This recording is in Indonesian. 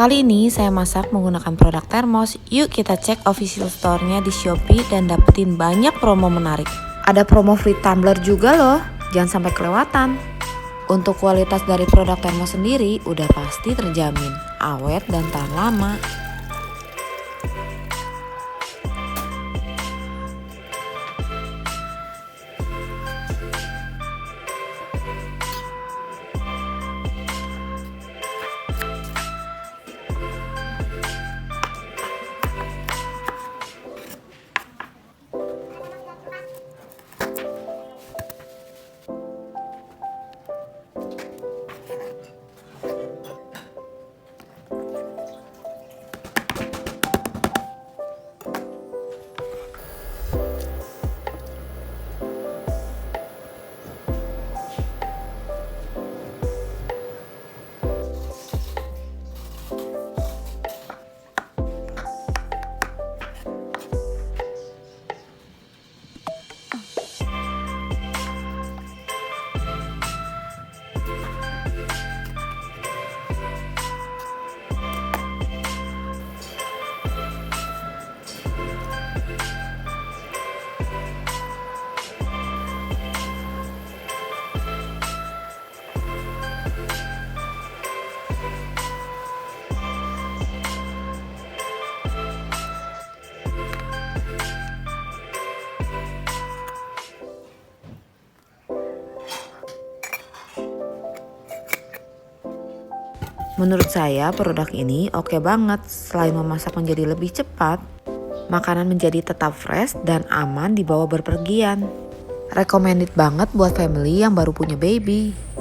Kali ini saya masak menggunakan produk termos. Yuk kita cek official store-nya di Shopee dan dapetin banyak promo menarik. Ada promo free tumbler juga loh, jangan sampai kelewatan. Untuk kualitas dari produk termos sendiri udah pasti terjamin, awet dan tahan lama. Menurut saya produk ini oke banget. Selain memasak menjadi lebih cepat, makanan menjadi tetap fresh dan aman dibawa berpergian. Recommended banget buat family yang baru punya baby.